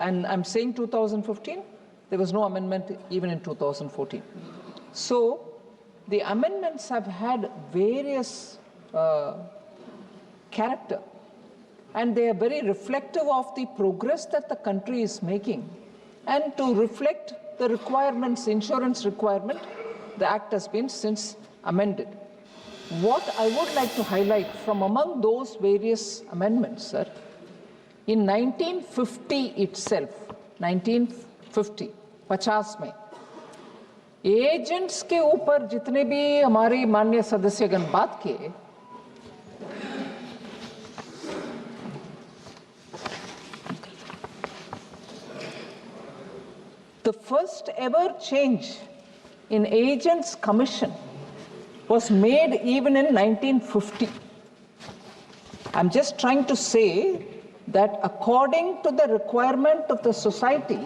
And I'm saying 2015, there was no amendment even in 2014. So the amendments have had various character, and they are very reflective of the progress that the country is making. And to reflect the requirements, insurance requirement, the Act has been since amended. What I would like to highlight from among those various amendments, sir, in 1950 itself, 1950, 50 में, agents के ऊपर जितने भी हमारे माननीय सदस्यगण बात किए, the first ever change in agents' commission was made even in 1950. I'm just trying to say that according to the requirement of the society,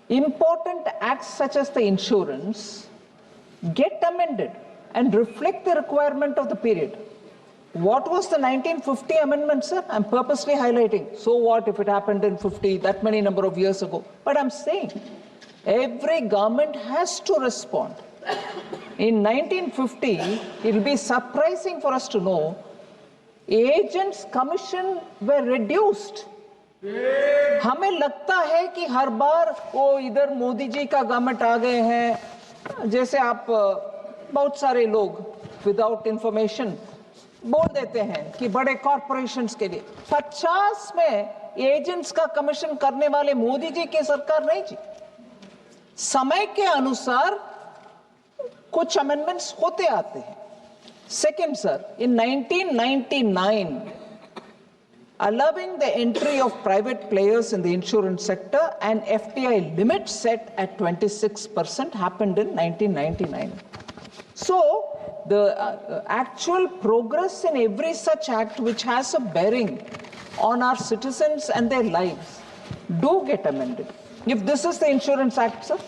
important acts such as the insurance get amended and reflect the requirement of the period. What was the 1950 amendment, sir? I'm purposely highlighting. So what if it happened in 50, that many number of years ago? But I'm saying every government has to respond. In 1950, it will be surprising for us to know agents' commission were reduced. हमें लगता है कि हर बार वो इधर मोदी जी का government आ गए हैं, जैसे आप बहुत सारे लोग विदाउट इंफॉर्मेशन बोल देते हैं कि बड़े कॉर्पोरेशंस के लिए 50 में एजेंट्स का कमीशन करने वाले मोदी जी की सरकार नहीं जी। समय के अनुसार कुछ अमेंडमेंट्स होते आते हैं। Second sir, in 1999 allowing the entry of private players in the insurance sector and FDI limit set at 26% happened in 1999. So the actual progress in every such act which has a bearing on our citizens and their lives do get amended. If this is the Insurance Act, sir,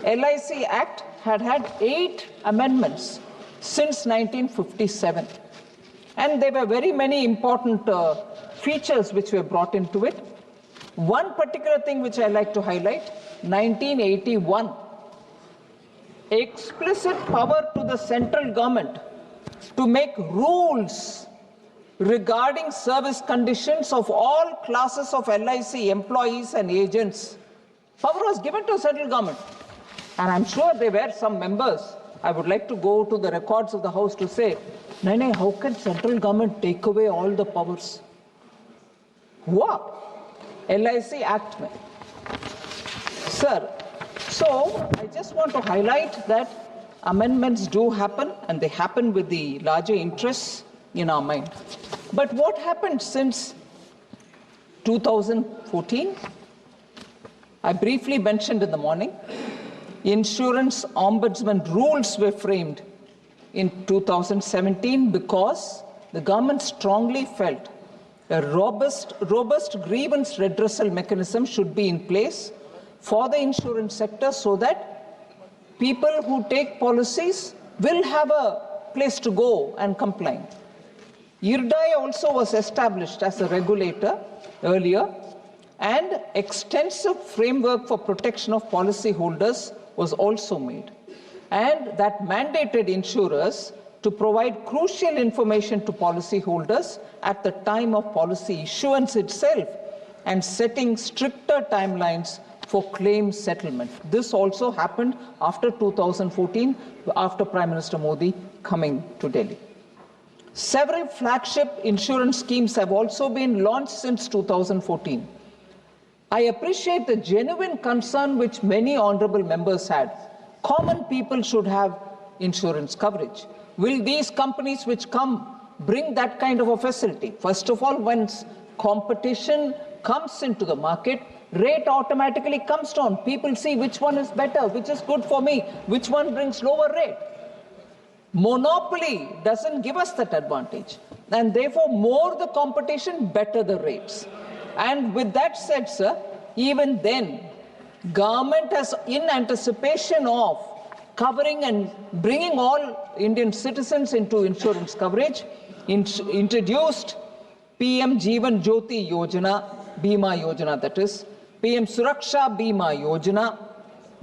LIC Act had 8 amendments since 1957. And there were very many important features which were brought into it. One particular thing which I like to highlight, 1981, explicit power to the central government to make rules regarding service conditions of all classes of LIC employees and agents. Power was given to central government. And I'm sure there were some members, I would like to go to the records of the House to say, Nene, how can central government take away all the powers? हुआ LIC Act में. Sir, so I just want to highlight that amendments do happen, and they happen with the larger interests in our mind. But what happened since 2014? I briefly mentioned in the morning, insurance ombudsman rules were framed in 2017 because the government strongly felt a robust grievance redressal mechanism should be in place for the insurance sector so that people who take policies will have a place to go and comply. IRDAI also was established as a regulator earlier, and extensive framework for protection of policyholders was also made. And that mandated insurers to provide crucial information to policyholders at the time of policy issuance itself and setting stricter timelines for claim settlement. This also happened after 2014, after Prime Minister Modi coming to Delhi. Several flagship insurance schemes have also been launched since 2014. I appreciate the genuine concern which many honorable members had. Common people should have insurance coverage. Will these companies which come bring that kind of a facility? First of all, once competition comes into the market, rate automatically comes down. People see which one is better, which is good for me, which one brings lower rate. Monopoly doesn't give us that advantage. And therefore, more the competition, better the rates. And with that said, sir, even then, government has, in anticipation of covering and bringing all Indian citizens into insurance coverage, introduced PM Jeevan Jyoti Yojana, Bima Yojana, that is PM Suraksha Bima Yojana,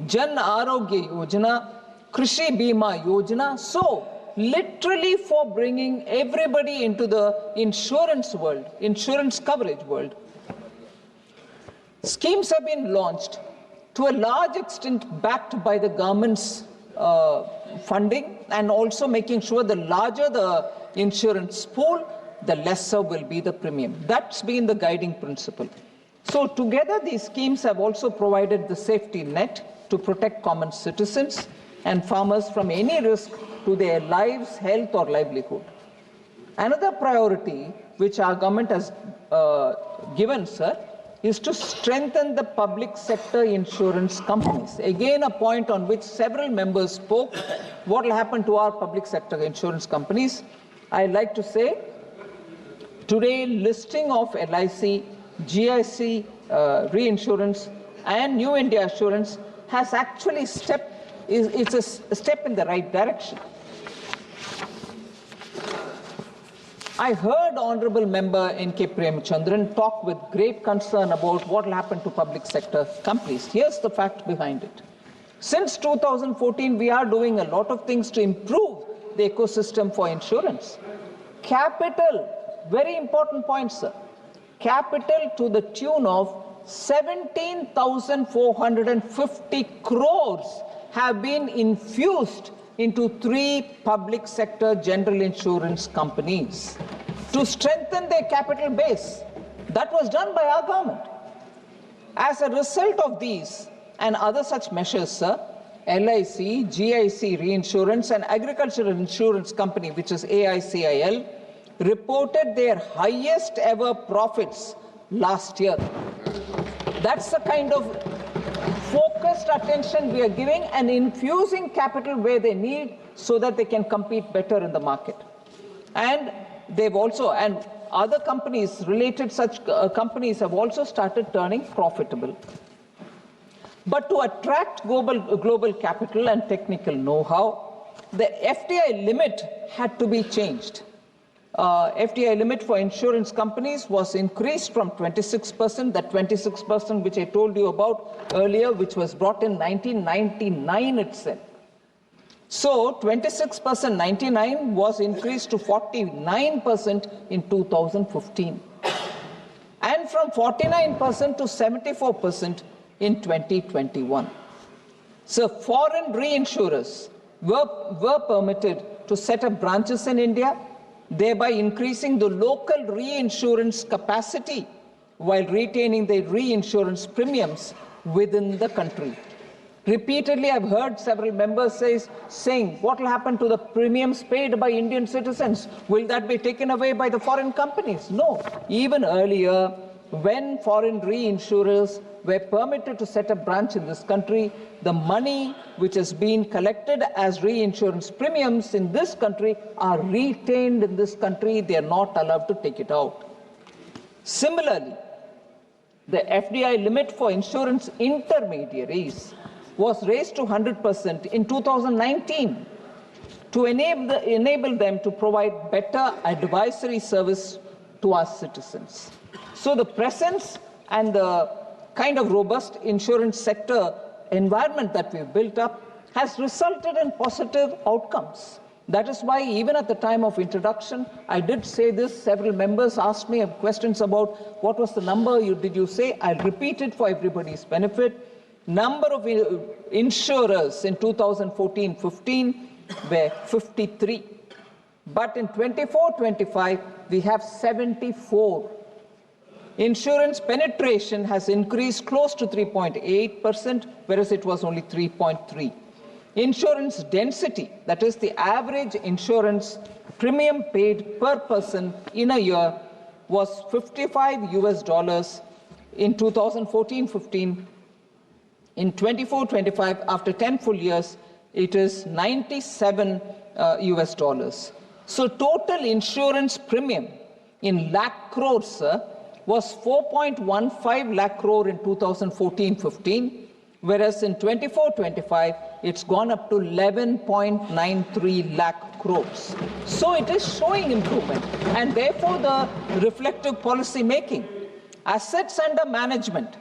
Jan Arogya Yojana, Krishi Bima Yojana. So, literally for bringing everybody into the insurance world, insurance coverage world, schemes have been launched to a large extent backed by the government's funding, and also making sure the larger the insurance pool, the lesser will be the premium. That's been the guiding principle. So together these schemes have also provided the safety net to protect common citizens and farmers from any risk to their lives, health or livelihood. Another priority which our government has given, sir, is to strengthen the public sector insurance companies. Again, a point on which several members spoke. What will happen to our public sector insurance companies? I like to say, today listing of LIC, GIC reinsurance and New India Assurance has actually it's a step in the right direction. I heard Honorable Member N.K. Premchandran talk with great concern about what will happen to public sector companies. Here's the fact behind it. Since 2014, we are doing a lot of things to improve the ecosystem for insurance. Capital, very important point, sir. Capital to the tune of 17,450 crores have been infused into 3 public sector general insurance companies to strengthen their capital base. That was done by our government. As a result of these and other such measures, sir, LIC, GIC Reinsurance and Agricultural Insurance Company, which is AICIL, reported their highest ever profits last year. That's the kind of focused attention we are giving and infusing capital where they need so that they can compete better in the market. And they've also, and other companies, related such companies have also started turning profitable. But to attract global capital and technical know-how, the FDI limit had to be changed. FDI limit for insurance companies was increased from 26%, that 26% which I told you about earlier, which was brought in 1999 itself. So 26% 99 was increased to 49% in 2015. And from 49% to 74% in 2021. So foreign reinsurers were permitted to set up branches in India, thereby increasing the local reinsurance capacity while retaining the reinsurance premiums within the country. Repeatedly, I've heard several members saying, what will happen to the premiums paid by Indian citizens? Will that be taken away by the foreign companies? No. Even earlier, when foreign reinsurers were permitted to set a branch in this country, the money which has been collected as reinsurance premiums in this country are retained in this country. They are not allowed to take it out. Similarly, the FDI limit for insurance intermediaries was raised to 100% in 2019 to enable them to provide better advisory service to our citizens. So the presence and the kind of robust insurance sector environment that we've built up has resulted in positive outcomes. That is why even at the time of introduction, I did say this. Several members asked me questions about what was the number did you say? I'll repeat it for everybody's benefit. Number of insurers in 2014-15 were 53. But in 24-25, we have 74. Insurance penetration has increased close to 3.8%, whereas it was only 3.3. Insurance density, that is the average insurance premium paid per person in a year, was $55 in 2014-15. In 24-25, after 10 full years, it is $97. So total insurance premium in lakh crores, sir, was 4.15 lakh crore in 2014-15, whereas in 24-25, it's gone up to 11.93 lakh crores. So it is showing improvement, and therefore the reflective policy making. Assets under management,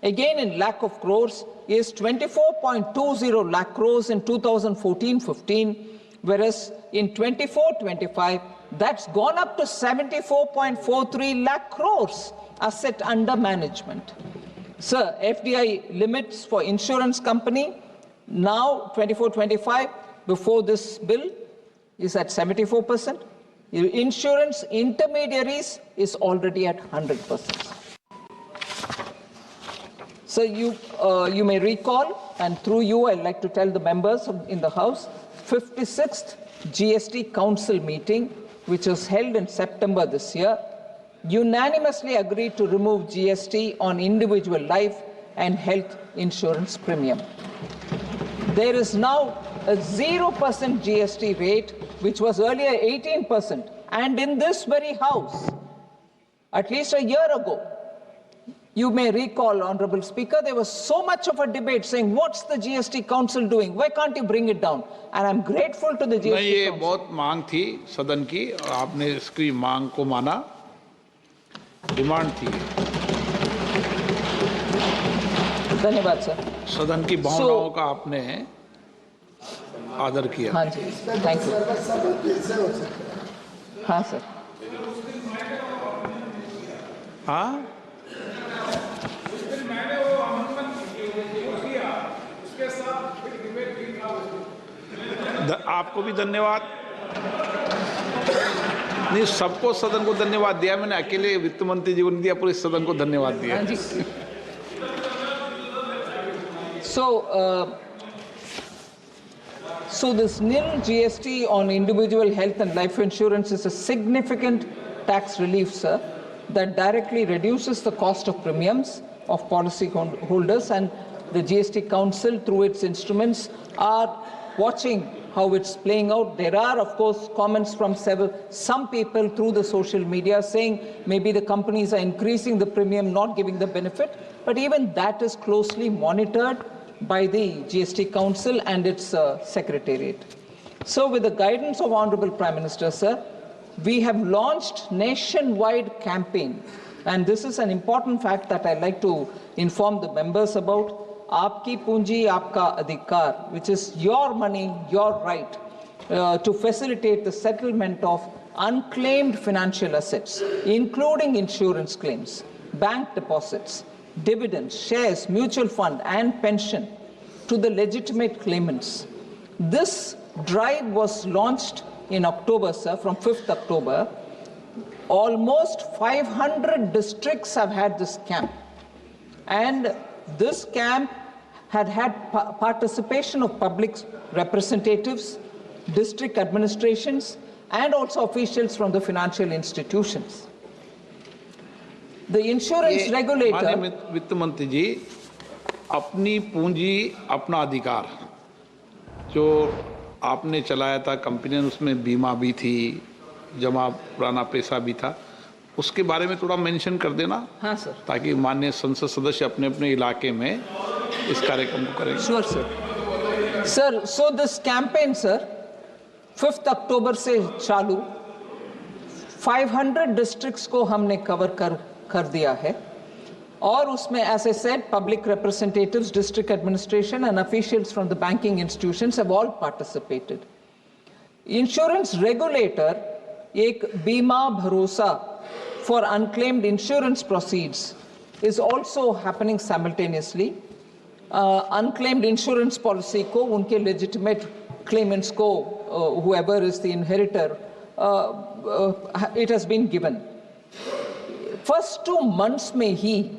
again in lakh of crores, is 24.20 lakh crores in 2014-15, whereas in 24-25, that's gone up to 74.43 lakh crores asset under management. Sir, FDI limits for insurance company, now 24-25, before this bill, is at 74%. Insurance intermediaries is already at 100%. So you may recall, and through you I'd like to tell the members in the House, 56th GST Council meeting, which was held in September this year, unanimously agreed to remove GST on individual life and health insurance premium. There is now a 0% GST rate, which was earlier 18%. And in this very House, at least a year ago, you may recall, Honorable Speaker, there was so much of a debate saying, what's the GST Council doing? Why can't you bring it down? And I'm grateful to the GST नहीं, ये Council. बहुत मांग थी सदन की और आपने इसकी मांग को माना, डिमांड थी। धन्यवाद सर। सदन की भावनाओं का आपने आदर किया। हाँ जी, थैंक यू। हाँ सर। हाँ? आपको भी धन्यवाद। नहीं, सबको सदन को धन्यवाद दिया मैंने, अकेले वित्त मंत्री जी को नहीं दिया, पूरे सदन को धन्यवाद दिया। So this nil GST on individual health and life insurance is a significant tax relief, sir, that directly reduces the cost of premiums of policy holders, and the GST Council, through its instruments, are watching how it's playing out. There are, of course, comments from some people through the social media saying maybe the companies are increasing the premium, not giving the benefit, but even that is closely monitored by the GST Council and its Secretariat. So with the guidance of Honorable Prime Minister, sir, we have launched nationwide campaign, and this is an important fact that I'd like to inform the members about. Aapki Punji, Aapka Adhikar, which is your money, your right, to facilitate the settlement of unclaimed financial assets, including insurance claims, bank deposits, dividends, shares, mutual fund, and pension to the legitimate claimants. This drive was launched in October, sir, from 5th October. Almost 500 districts have had this camp. And this camp had participation of public representatives, district administrations, and also officials from the financial institutions. The insurance regulator... माननीय वित्त मंत्री जी, अपनी पूंजी अपना अधिकार जो आपने चलाया था कंपनी ने, उसमें बीमा भी थी, जमा पुराना पैसा भी था, उसके बारे में थोड़ा मेंशन कर देना। हाँ सर, ताकि माननीय संसद सदस्य अपने अपने इलाके में इस कार्यक्रम को करेंगे। Sure sir. Sir, so this campaign sir 5th अक्टूबर से चालू, 500 डिस्ट्रिक्ट्स को हमने कवर कर दिया है, और उसमें as I said public representatives, district administration and officials from the banking institutions have all participated. Insurance regulator एक बीमा भरोसा for unclaimed insurance proceeds is also happening simultaneously. Unclaimed insurance policy ko unke legitimate claimants ko, whoever is the inheritor, it has been given. First 2 months mein hi,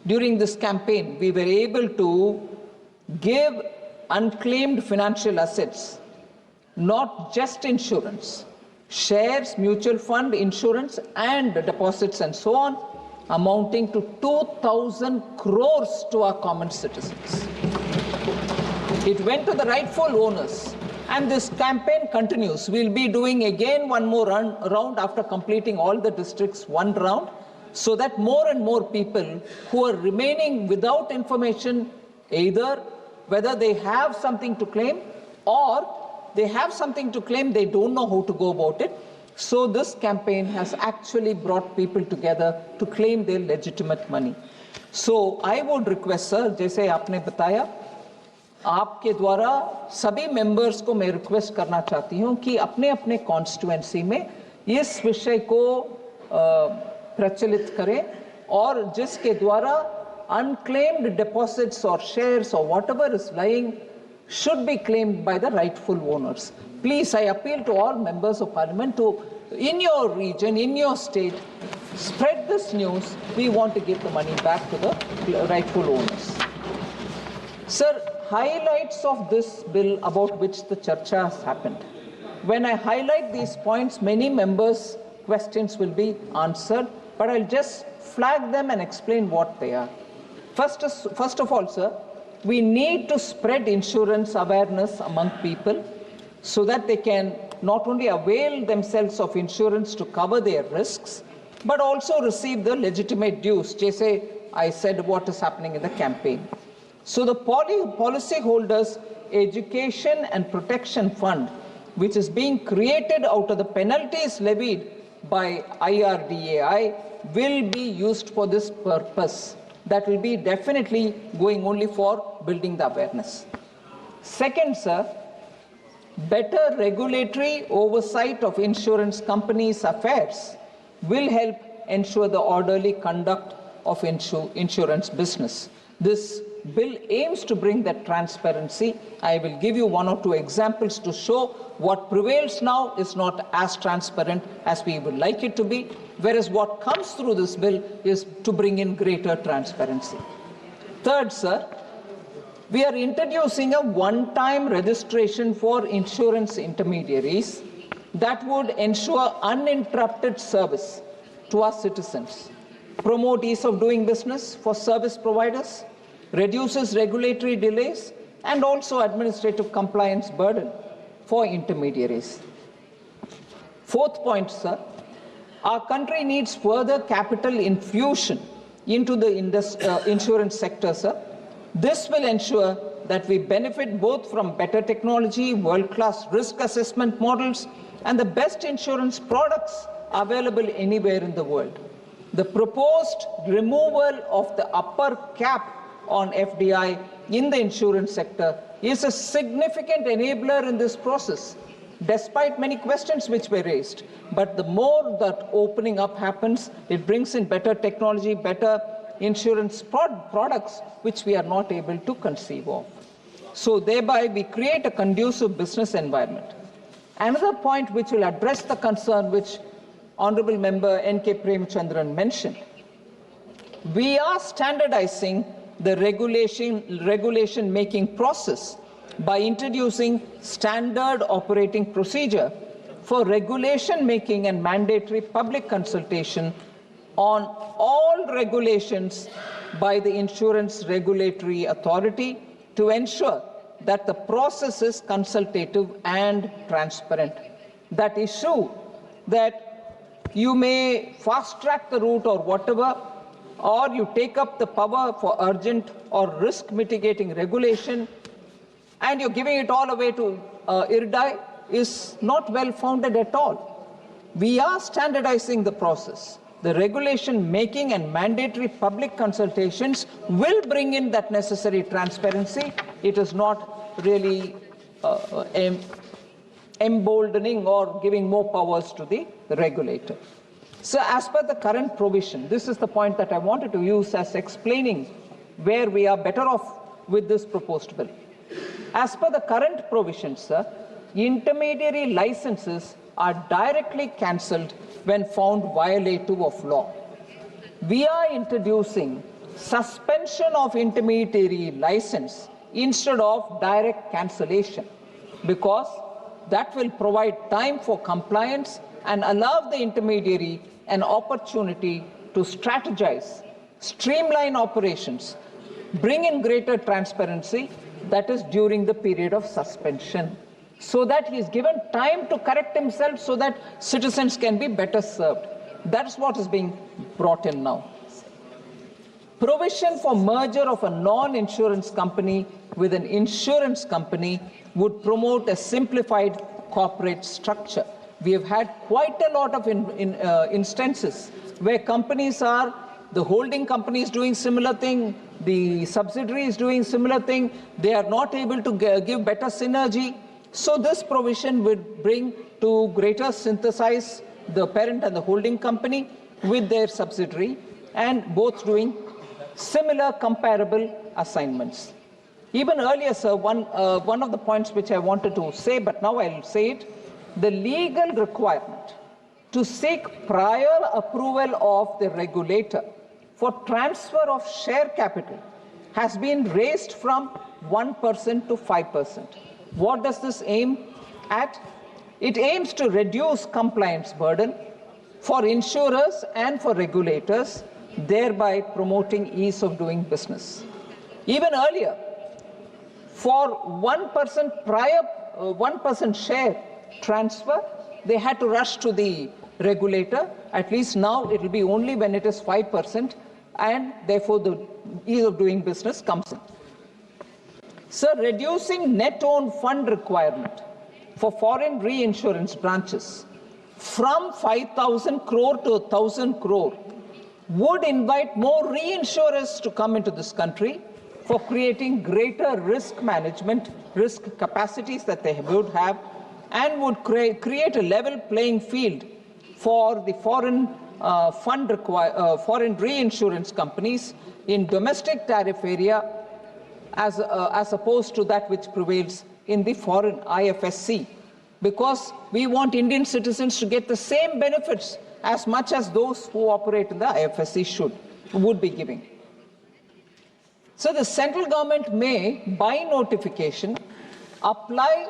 during this campaign, we were able to give unclaimed financial assets, not just insurance, shares, mutual fund, insurance, and deposits, and so on, amounting to 2,000 crores to our common citizens. It went to the rightful owners, and this campaign continues. We'll be doing again one more round after completing all the districts, one round, so that more and more people who are remaining without information, either whether they have something to claim or they have something to claim, they don't know how to go about it, So this campaign has actually brought people together to claim their legitimate money. So I would request, sir, जैसे आपने बताया, आपके द्वारा सभी members को मैं request करना चाहती हूं कि अपने अपने कॉन्स्टिट्यूएंसी में इस विषय को प्रचलित करें और जिसके द्वारा unclaimed deposits or shares or whatever is lying should be claimed by the rightful owners. Please, I appeal to all members of parliament to, in your region, in your state, spread this news. We want to give the money back to the rightful owners. Sir, highlights of this bill about which the charcha has happened. When I highlight these points, many members' questions will be answered, but I'll just flag them and explain what they are. First of all, sir, we need to spread insurance awareness among people so that they can not only avail themselves of insurance to cover their risks, but also receive the legitimate dues. Jesse, I said what is happening in the campaign. So the policy holders education and protection fund, which is being created out of the penalties levied by IRDAI, will be used for this purpose. That will be definitely going only for building the awareness. Second, sir, better regulatory oversight of insurance companies' affairs will help ensure the orderly conduct of insurance business. This bill aims to bring that transparency. I will give you one or two examples to show what prevails now is not as transparent as we would like it to be, whereas what comes through this bill is to bring in greater transparency. Third, sir, we are introducing a one-time registration for insurance intermediaries that would ensure uninterrupted service to our citizens, promote ease of doing business for service providers, reduces regulatory delays, and also administrative compliance burden for intermediaries. Fourth point, sir, our country needs further capital infusion into the insurance sector, sir. This will ensure that we benefit both from better technology, world-class risk assessment models, and the best insurance products available anywhere in the world. The proposed removal of the upper cap on FDI in the insurance sector is a significant enabler in this process, despite many questions which were raised. But the more that opening up happens, it brings in better technology, better insurance products, which we are not able to conceive of. So thereby, we create a conducive business environment. Another point which will address the concern which Honorable Member N.K. Premchandran mentioned, we are standardizing the regulation making process by introducing standard operating procedure for regulation making and mandatory public consultation on all regulations by the Insurance Regulatory Authority to ensure that the process is consultative and transparent. That issue that you may fast track the route or whatever, or you take up the power for urgent or risk mitigating regulation and you're giving it all away to IRDAI is not well founded at all. We are standardizing the process. The regulation making and mandatory public consultations will bring in that necessary transparency. It is not really emboldening or giving more powers to the regulator. So as per the current provision, this is the point that I wanted to use as explaining where we are better off with this proposed bill. As per the current provisions, sir, intermediary licenses are directly cancelled when found violative of law. We are introducing suspension of intermediary license instead of direct cancellation, because that will provide time for compliance and allow the intermediary an opportunity to strategize, streamline operations, bring in greater transparency, that is during the period of suspension, so that he is given time to correct himself so that citizens can be better served. That's what is being brought in now. Provision for merger of a non-insurance company with an insurance company would promote a simplified corporate structure. We have had quite a lot of instances where companies are, the holding company is doing similar thing, the subsidiary is doing similar thing, they are not able to give better synergy. So this provision would bring to greater synthesize the parent and the holding company with their subsidiary and both doing similar comparable assignments. Even earlier, sir, one of the points which I wanted to say, but now I'll say it, the legal requirement to seek prior approval of the regulator for transfer of share capital has been raised from 1% to 5%. What does this aim at? It aims to reduce compliance burden for insurers and for regulators, thereby promoting ease of doing business. Even earlier, for 1% prior 1% share transfer, they had to rush to the regulator. At least now it will be only when it is 5%, and therefore the ease of doing business comes in. Sir, reducing net own fund requirement for foreign reinsurance branches from 5,000 crore to 1,000 crore would invite more reinsurers to come into this country for creating greater risk management, risk capacities that they would have, and would create a level playing field for the foreign foreign reinsurance companies in domestic tariff area as opposed to that which prevails in the foreign IFSC, because we want Indian citizens to get the same benefits as much as those who operate in the IFSC would be giving. So the central government may, by notification, apply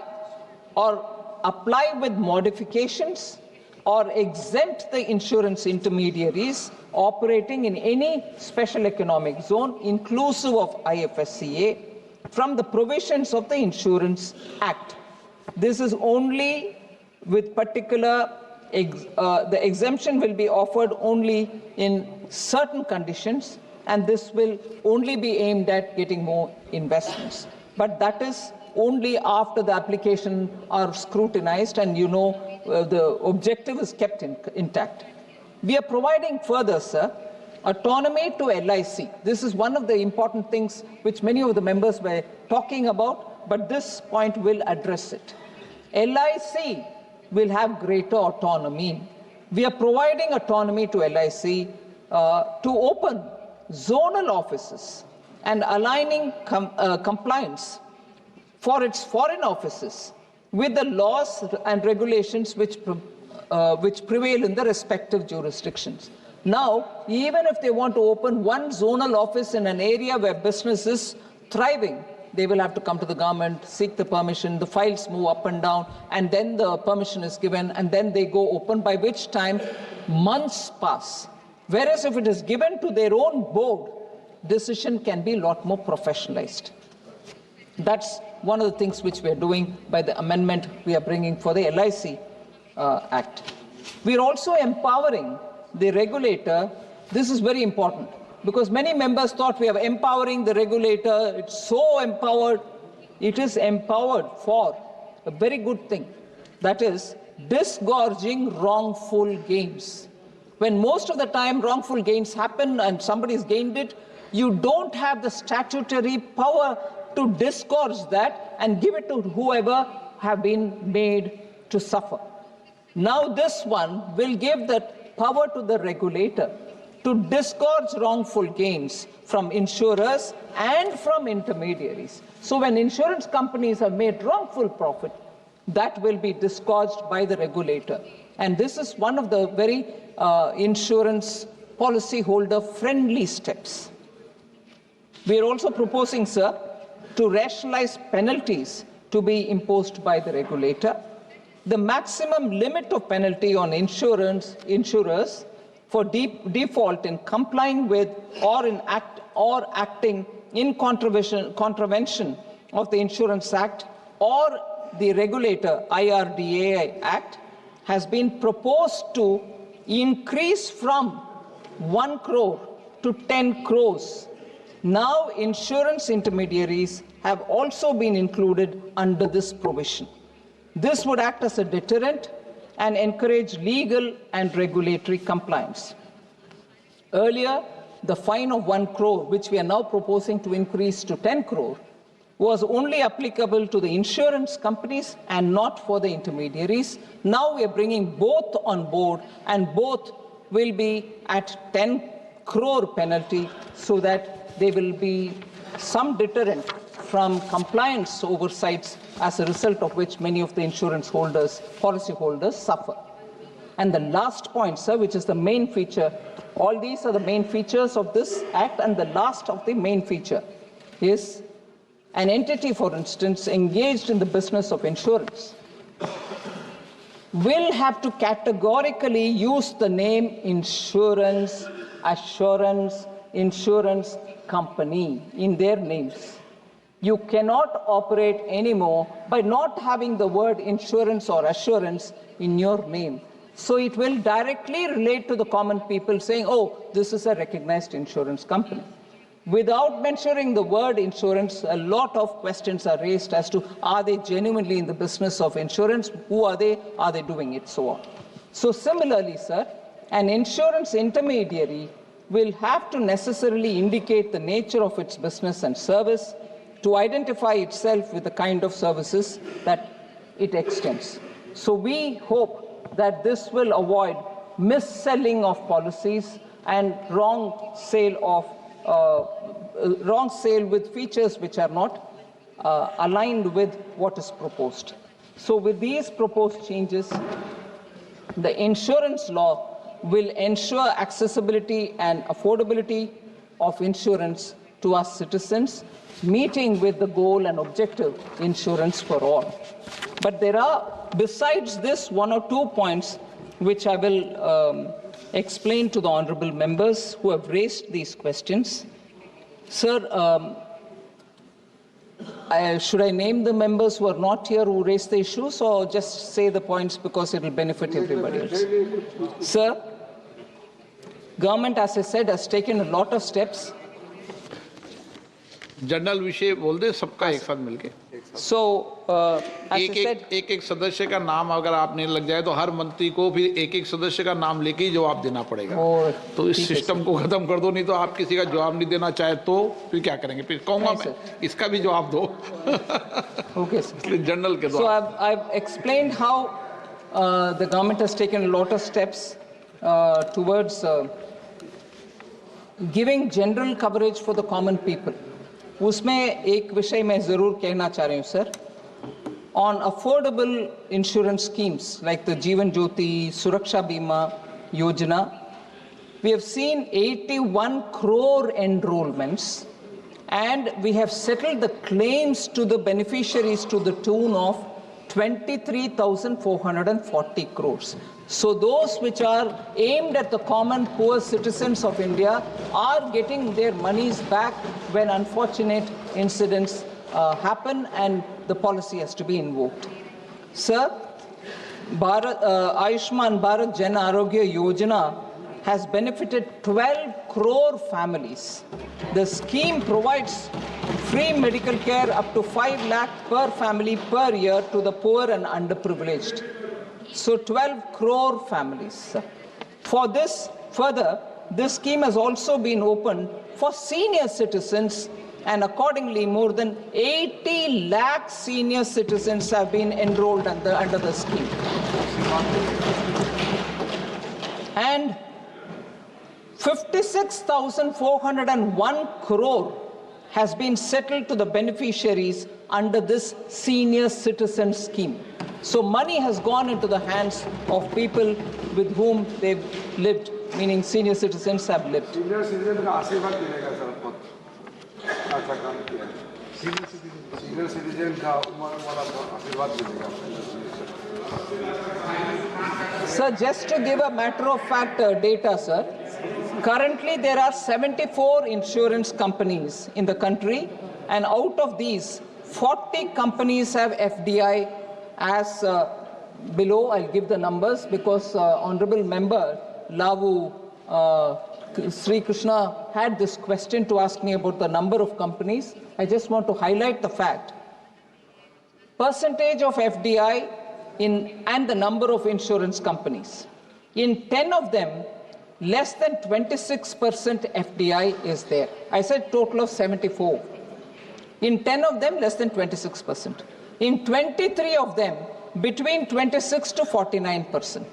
with modifications or exempt the insurance intermediaries operating in any special economic zone, inclusive of IFSCA, from the provisions of the Insurance Act. This is only with particular, the exemption will be offered only in certain conditions, and this will only be aimed at getting more investments. But that is only after the application are scrutinized and the objective is kept intact. We are providing further, sir, autonomy to LIC. This is one of the important things which many of the members were talking about, but this point will address it. LIC will have greater autonomy. We are providing autonomy to LIC to open zonal offices and aligning compliance for its foreign offices with the laws and regulations which prevail in the respective jurisdictions. Now, even if they want to open one zonal office in an area where business is thriving, they will have to come to the government, seek the permission, the files move up and down, and then the permission is given, and then they go open, by which time months pass. Whereas if it is given to their own board, decision can be a lot more professionalized. That's one of the things which we are doing by the amendment we are bringing for the LIC Act. We are also empowering the regulator. This is very important, because many members thought we are empowering the regulator. It's so empowered. It is empowered for a very good thing, that is disgorging wrongful gains. When most of the time wrongful gains happen and somebody's gained it, you don't have the statutory power to disgorge that and give it to whoever have been made to suffer. Now this one will give that power to the regulator to disgorge wrongful gains from insurers and from intermediaries. So when insurance companies have made wrongful profit, that will be disgorged by the regulator. And this is one of the very insurance policyholder friendly steps. We are also proposing, sir, to rationalize penalties to be imposed by the regulator. The maximum limit of penalty on insurers for default in complying with or acting in contravention of the Insurance Act or the regulator IRDAI Act has been proposed to increase from 1 crore to 10 crores. Now insurance intermediaries have also been included under this provision. This would act as a deterrent and encourage legal and regulatory compliance. Earlier, the fine of 1 crore, which we are now proposing to increase to 10 crore, was only applicable to the insurance companies and not for the intermediaries. Now we are bringing both on board, and both will be at 10 crore penalty, so that there will be some deterrent from compliance oversights, as a result of which many of the insurance holders, policy holders suffer. And the last point, sir, which is the main feature, all these are the main features of this act, and the last of the main feature is an entity, for instance, engaged in the business of insurance will have to categorically use the name insurance, assurance, insurance company in their names. You cannot operate anymore by not having the word insurance or assurance in your name. So it will directly relate to the common people saying, oh, this is a recognized insurance company. Without mentioning the word insurance, a lot of questions are raised as to, are they genuinely in the business of insurance? Who are they? Are they doing it? So on. So similarly, sir, an insurance intermediary will have to necessarily indicate the nature of its business and service to identify itself with the kind of services that it extends. So we hope that this will avoid mis-selling of policies and wrong sale with features which are not aligned with what is proposed. So with these proposed changes, the insurance law will ensure accessibility and affordability of insurance to our citizens, meeting with the goal and objective, insurance for all. But there are, besides this, 1 or 2 points which I will explain to the honorable members who have raised these questions. Sir, should I name the members who are not here who raised the issues, or just say the points because it will benefit everybody else? Sir, government, as I said, has taken a lot of steps. General विषय बोल दे सबका एक साथ मिलके. So, as I said, एक सदस्य का नाम अगर आप नहीं लग जाए तो हर मंत्री को फिर एक सदस्य का नाम लेके ही जवाब देना पड़ेगा. तो इस सिस्टम को खत्म कर दो, नहीं तो आप किसी का जवाब नहीं देना चाहे तो फिर क्या करेंगे? फिर कहूंगा मैं इसका भी जवाब दो. Okay, sir. जनरल के So I've explained how the government has taken a lot of steps towards giving general coverage for the common people. उसमें एक विषय मैं जरूर कहना चाह रही हूँ, sir. On affordable insurance schemes like the Jeevan Jyoti, Suraksha Bima Yojana, we have seen 81 crore enrollments, and we have settled the claims to the beneficiaries to the tune of 23,440 crores. So those which are aimed at the common poor citizens of India are getting their monies back when unfortunate incidents happen and the policy has to be invoked. Sir, Ayushman Bharat Jan Arogya Yojana has benefited 12 crore families. The scheme provides free medical care up to 5 lakh per family per year to the poor and underprivileged. So 12 crore families. For this, further, this scheme has also been opened for senior citizens, and accordingly more than 80 lakh senior citizens have been enrolled under the scheme. And 56,401 crore has been settled to the beneficiaries under this senior citizen scheme. So money has gone into the hands of people with whom they've lived, meaning senior citizens have lived. Senior citizen का आशीर्वाद मिलेगा sir, बहुत अच्छा काम किया. Senior citizen का उम्र वाला आशीर्वाद मिलेगा. Sir, just to give a matter of fact data, sir, currently there are 74 insurance companies in the country, and out of these, 40 companies have FDI. As below, I'll give the numbers because Honorable Member Lavu Sri Krishna had this question to ask me about the number of companies. I just want to highlight the fact. Percentage of FDI and the number of insurance companies. In 10 of them, less than 26% FDI is there. I said total of 74. In 10 of them, less than 26%. In 23 of them, between 26 to 49%.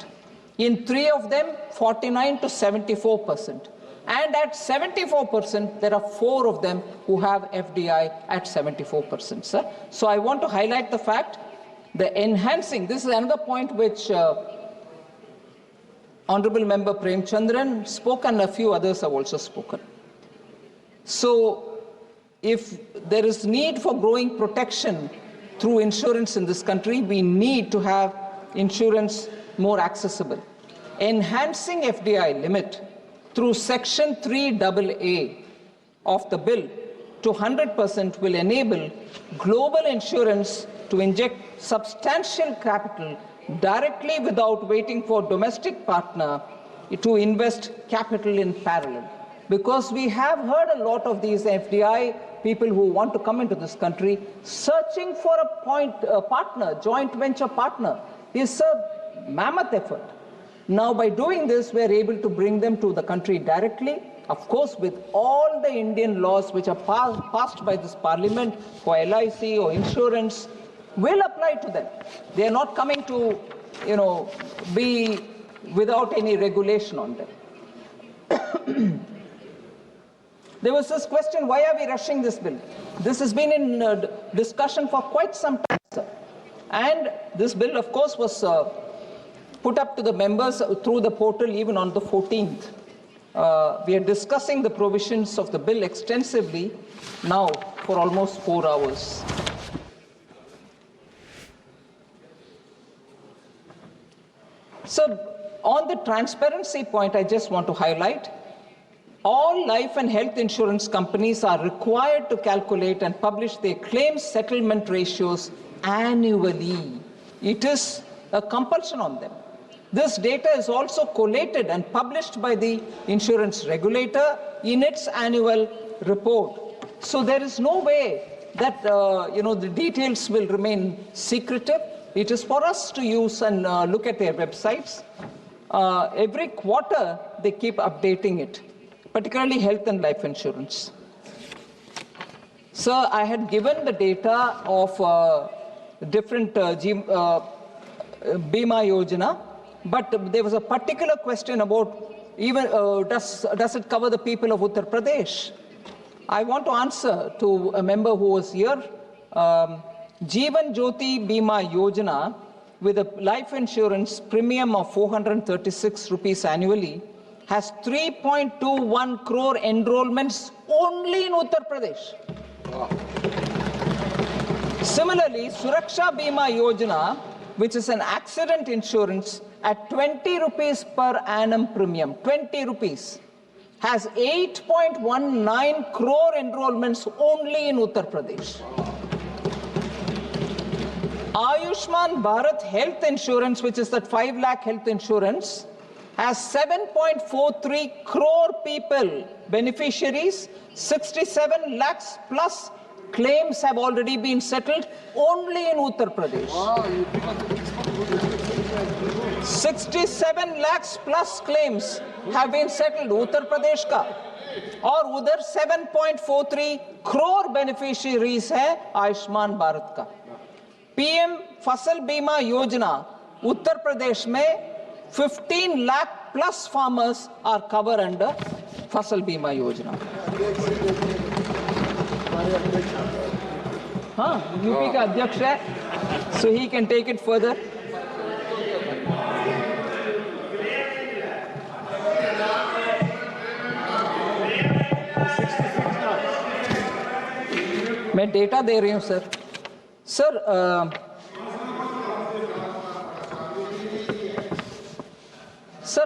In 3 of them, 49 to 74%. And at 74%, there are 4 of them who have FDI at 74%, sir. So I want to highlight the fact, the enhancing, this is another point which Honorable Member Prem Chandran spoke and a few others have also spoken. So if there is need for growing protection through insurance in this country, we need to have insurance more accessible. Enhancing FDI limit through Section 3AA of the bill to 100% will enable global insurance to inject substantial capital directly without waiting for domestic partner to invest capital in parallel. Because we have heard a lot of these FDI people who want to come into this country searching for a partner, joint venture partner. It's a mammoth effort. Now, by doing this, we are able to bring them to the country directly, of course, with all the Indian laws which are passed by this parliament for LIC or insurance will apply to them. They are not coming to, be without any regulation on them. There was this question, why are we rushing this bill? This has been in discussion for quite some time, sir. And this bill, of course, was put up to the members through the portal even on the 14th. We are discussing the provisions of the bill extensively now for almost 4 hours. So on the transparency point, I just want to highlight, all life and health insurance companies are required to calculate and publish their claims settlement ratios annually. It is a compulsion on them. This data is also collated and published by the insurance regulator in its annual report. So there is no way that the details will remain secretive. It is for us to use and look at their websites. Every quarter they keep updating it, particularly health and life insurance. Sir, I had given the data of different Bima Yojana, but there was a particular question about even does it cover the people of Uttar Pradesh? I want to answer to a member who was here. Jeevan Jyoti Bima Yojana, with a life insurance premium of 436 rupees annually, has 3.21 crore enrollments only in Uttar Pradesh. Wow. Similarly, Suraksha Bima Yojana, which is an accident insurance at 20 rupees per annum premium, 20 rupees, has 8.19 crore enrollments only in Uttar Pradesh. Ayushman Bharat Health Insurance, which is that 5 lakh health insurance, has 7.43 crore people, beneficiaries, 67 lakhs plus claims have already been settled only in Uttar Pradesh. 67 lakhs plus claims have been settled Uttar Pradesh ka. और उधर 7.43 crore beneficiaries है आयुष्मान भारत का. PM फसल बीमा योजना उत्तर प्रदेश में 15 lakh plus farmers are covered under फसल बीमा योजना. हाँ, यूपी का अध्यक्ष है, so he can take it further. मैं डेटा दे रही हूँ sir. Sir,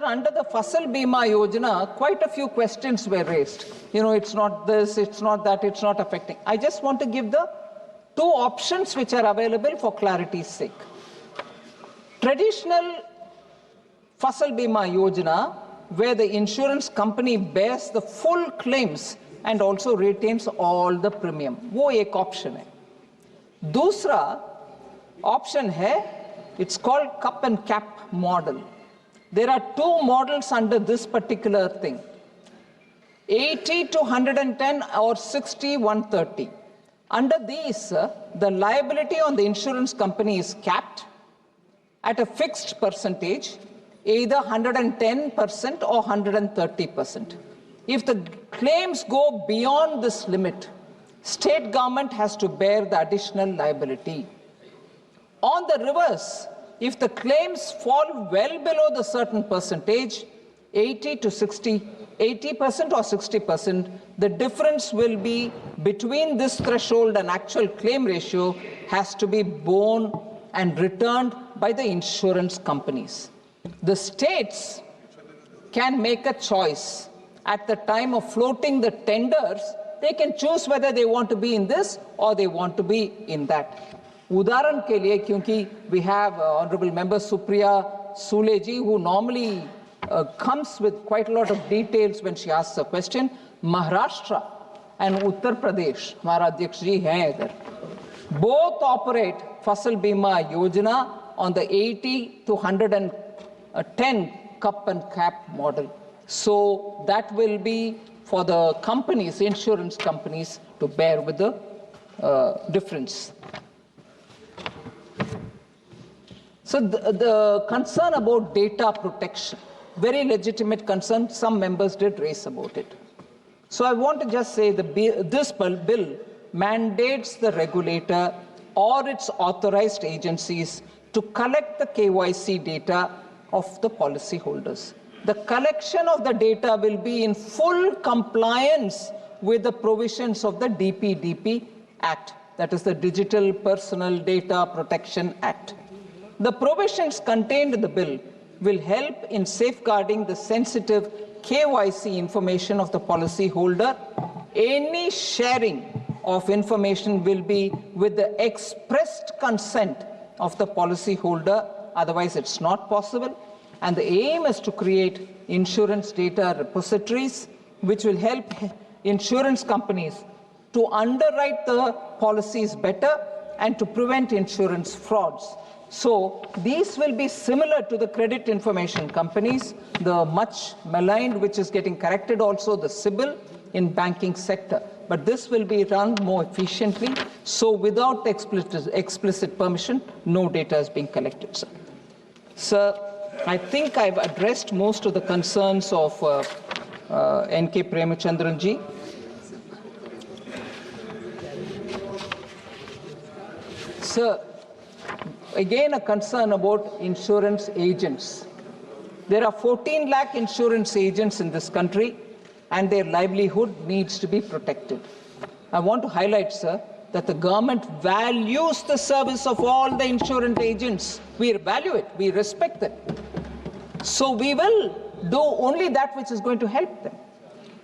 under the Fasal Bima Yojana, quite a few questions were raised. It's not this, it's not that, it's not affecting. I just want to give the 2 options which are available for clarity's sake. Traditional Fasal Bima Yojana, where the insurance company bears the full claims and also retains all the premium. वो एक option है. दूसरा option है It's called cup and cap model. There are two models under this particular thing. 80 to 110 or 60, 130. Under these, the liability on the insurance company is capped at a fixed percentage, either 110% or 130%. If the claims go beyond this limit, state government has to bear the additional liability. On the reverse, if the claims fall well below the certain percentage, 80 to 60, 80% or 60%, the difference will be between this threshold and actual claim ratio has to be borne and returned by the insurance companies. The states can make a choice. At the time of floating the tenders, they can choose whether they want to be in this or they want to be in that. Udaharan ke liye, kyunki we have Honorable Member Supriya Sule ji, who normally comes with quite a lot of details when she asks a question. Maharashtra and Uttar Pradesh, Hamara Adhyaksh ji hain idhar, both operate Fasal Bima Yojana on the 80 to 110 cup and cap model. So that will be for the companies, insurance companies, to bear with the difference. So the concern about data protection, very legitimate concern, some members did raise about it. So I want to just say this bill mandates the regulator or its authorized agencies to collect the KYC data of the policyholders. The collection of the data will be in full compliance with the provisions of the DPDP Act, that is the Digital Personal Data Protection Act. The provisions contained in the bill will help in safeguarding the sensitive KYC information of the policyholder. Any sharing of information will be with the expressed consent of the policyholder, otherwise it's not possible. And the aim is to create insurance data repositories which will help insurance companies to underwrite the policies better and to prevent insurance frauds. So these will be similar to the credit information companies, the much maligned, which is getting corrected also, the CIBIL in banking sector. But this will be run more efficiently. So without explicit permission, no data is being collected, sir. Sir, I think I've addressed most of the concerns of N.K. Premachandran ji. Sir, again a concern about insurance agents. There are 14 lakh insurance agents in this country and their livelihood needs to be protected. I want to highlight, sir, that the government values the service of all the insurance agents. We value it, we respect them. So we will do only that which is going to help them.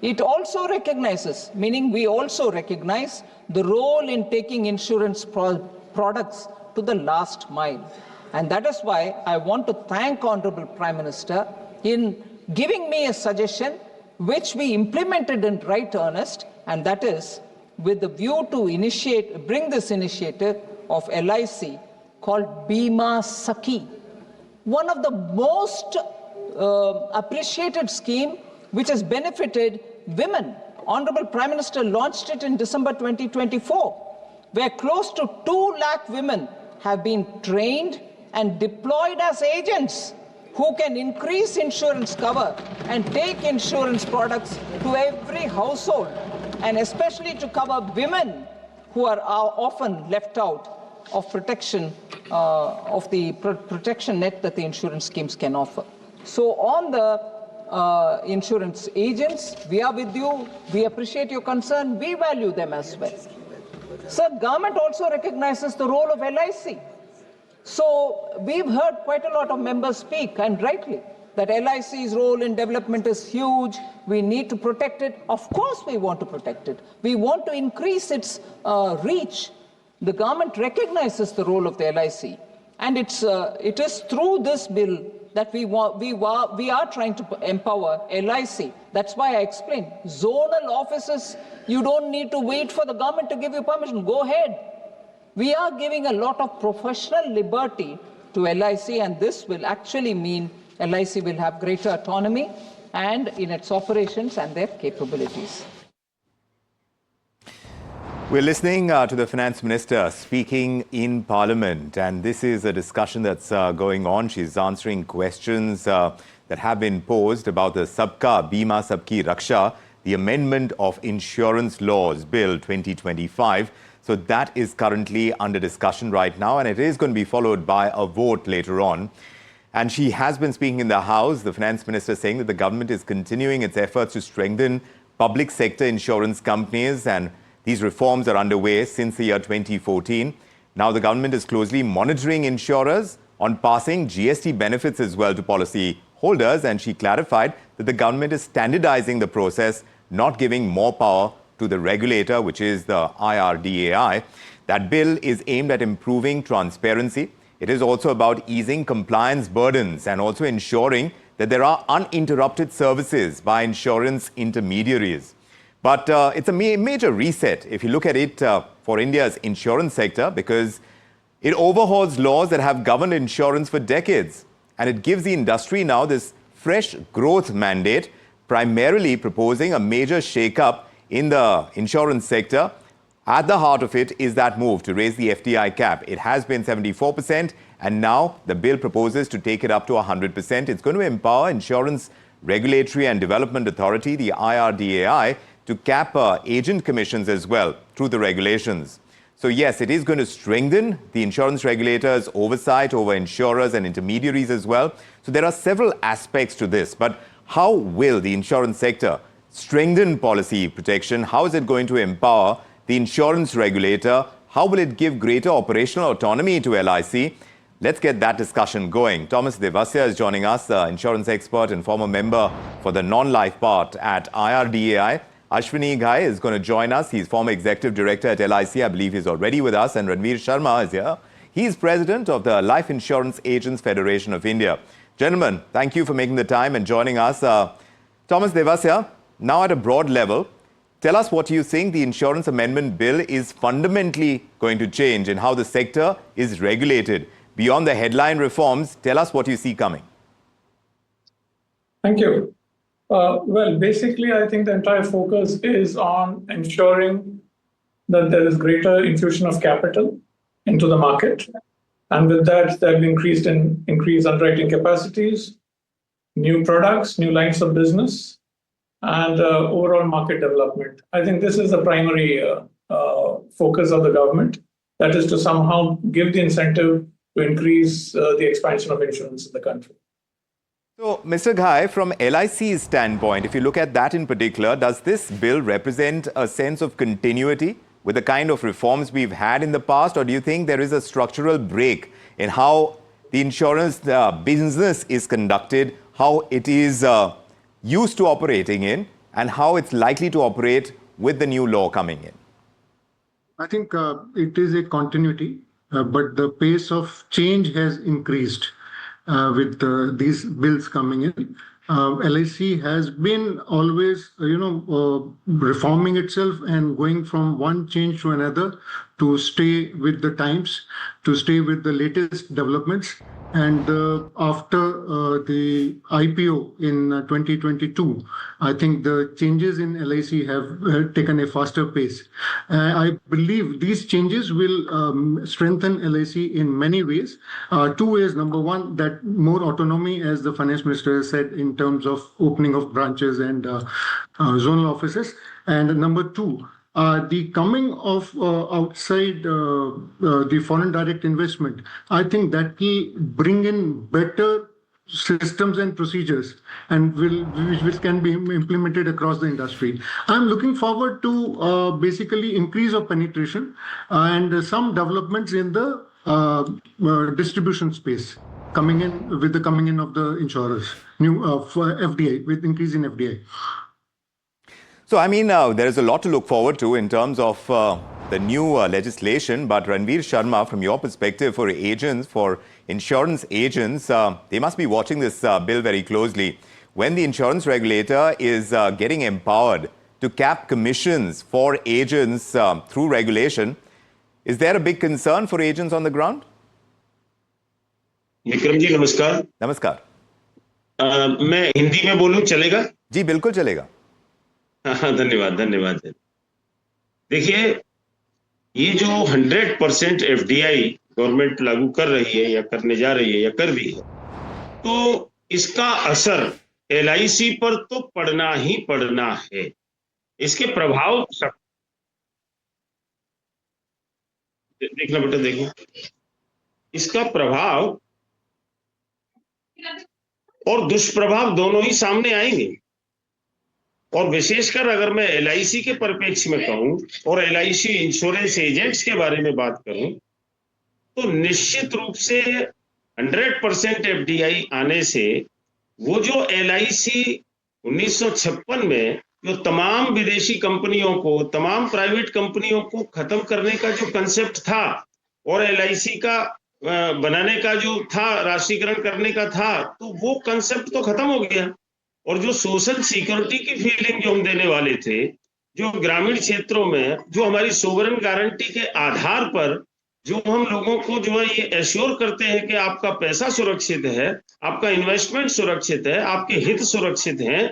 It also recognizes, meaning we also recognize the role in taking insurance products to the last mile. And that is why I want to thank Honorable Prime Minister in giving me a suggestion which we implemented in right earnest, and that is with the view to bring this initiative of LIC called Bima Sabki. One of the most appreciated scheme which has benefited women. Honorable Prime Minister launched it in December 2024, where close to 2 lakh women have been trained and deployed as agents who can increase insurance cover and take insurance products to every household, and especially to cover women who are often left out of protection, of the protection net that the insurance schemes can offer. So on the insurance agents, we are with you, we appreciate your concern, we value them as well. Sir, government also recognizes the role of LIC. So we've heard quite a lot of members speak, and rightly, that LIC's role in development is huge. We need to protect it. Of course we want to protect it. We want to increase its reach. The government recognizes the role of the LIC. And it is through this bill that we are trying to empower LIC. That's why I explained. Zonal offices, you don't need to wait for the government to give you permission. Go ahead. We are giving a lot of professional liberty to LIC, and this will actually mean LIC will have greater autonomy and in its operations and their capabilities. We're listening to the Finance Minister speaking in Parliament, and this is a discussion that's going on. She's answering questions that have been posed about the Sabka Bima Sabki Raksha, the amendment of Insurance Laws Bill 2025. So that is currently under discussion right now, and it is going to be followed by a vote later on. And she has been speaking in the House, the Finance Minister, saying that the government is continuing its efforts to strengthen public sector insurance companies, and these reforms are underway since the year 2014. Now the government is closely monitoring insurers on passing GST benefits as well to policy holders, and she clarified that the government is standardizing the process, not giving more power to the regulator, which is the IRDAI. That bill is aimed at improving transparency. It is also about easing compliance burdens and also ensuring that there are uninterrupted services by insurance intermediaries. But it's a major reset, if you look at it, for India's insurance sector, because it overhauls laws that have governed insurance for decades. And it gives the industry now this fresh growth mandate, primarily proposing a major shake-up in the insurance sector. At the heart of it is that move to raise the FDI cap. It has been 74%, and now the bill proposes to take it up to 100%. It's going to empower Insurance Regulatory and Development Authority, the IRDAI, to cap agent commissions as well through the regulations. So yes, it is going to strengthen the insurance regulators' oversight over insurers and intermediaries as well. So there are several aspects to this. But how will the insurance sector strengthen policy protection? How is it going to empower the insurance regulator? How will it give greater operational autonomy to LIC? Let's get that discussion going. Thomas Devasya is joining us, insurance expert and former member for the non-life part at IRDAI. Ashwini Ghai is going to join us. He's former executive director at LIC. I believe he's already with us. And Ranveer Sharma is here. He's president of the Life Insurance Agents Federation of India. Gentlemen, thank you for making the time and joining us. Thomas Devasya, now at a broad level, tell us what you think the Insurance Amendment Bill is fundamentally going to change in how the sector is regulated. Beyond the headline reforms, tell us what you see coming. Thank you. Well, basically, I think the entire focus is on ensuring that there is greater infusion of capital into the market. And with that, there have increased underwriting capacities, new products, new lines of business, and overall market development. I think this is the primary focus of the government. That is to somehow give the incentive to increase the expansion of insurance in the country. So, Mr. Ghai, from LIC's standpoint, if you look at that in particular, does this bill represent a sense of continuity with the kind of reforms we've had in the past, or do you think there is a structural break in how the insurance business is conducted, how it is used to operating in, and how it's likely to operate with the new law coming in? I think it is a continuity, but the pace of change has increased. With these bills coming in, LIC has been always, reforming itself and going from one change to another to stay with the times, to stay with the latest developments. And after the IPO in 2022, I think the changes in LIC have taken a faster pace. I believe these changes will strengthen LIC in many ways. Two ways. Number one, that more autonomy, as the Finance Minister said, in terms of opening of branches and zonal offices. And number two, the coming of outside the foreign direct investment, I think that will bring in better systems and procedures and which can be implemented across the industry. I'm looking forward to basically increase of penetration and some developments in the distribution space coming in with the coming in of the insurers, new FDI, with increase in FDI. So, I mean, there is a lot to look forward to in terms of the new legislation. But Ranveer Sharma, from your perspective, for agents, for insurance agents, they must be watching this bill very closely. When the insurance regulator is getting empowered to cap commissions for agents through regulation, is there a big concern for agents on the ground? Vikram ji नमस्कार। नमस्कार। मैं हिंदी में बोलूं चलेगा? जी बिल्कुल चलेगा। हाँ, धन्यवाद धन्यवाद। देखिए, ये जो 100% एफडीआई गवर्नमेंट लागू कर रही है या करने जा रही है या कर भी है, तो इसका असर एलआईसी पर तो पड़ना ही पड़ना है। इसके प्रभाव देखना बेटा, देखो इसका प्रभाव और दुष्प्रभाव दोनों ही सामने आएंगे। और विशेषकर अगर मैं एलआईसी के परिप्रेक्ष्य में कहूं और एलआईसी इंश्योरेंस एजेंट्स के बारे में बात करूं, तो निश्चित रूप से 100% एफडीआई आने से वो जो एलआईसी 1956 में जो तमाम विदेशी कंपनियों को, तमाम प्राइवेट कंपनियों को खत्म करने का जो कंसेप्ट था और एलआईसी का बनाने का जो था, राष्ट्रीयकरण करने का था, तो वो कंसेप्ट तो खत्म हो गया। और जो सोशल सिक्योरिटी की फीलिंग जो हम देने वाले थे, जो ग्रामीण क्षेत्रों में जो हमारी सोवरेन गारंटी के आधार पर जो हम लोगों को जो है ये एश्योर करते हैं कि आपका पैसा सुरक्षित है, आपका इन्वेस्टमेंट सुरक्षित है, आपके हित सुरक्षित हैं,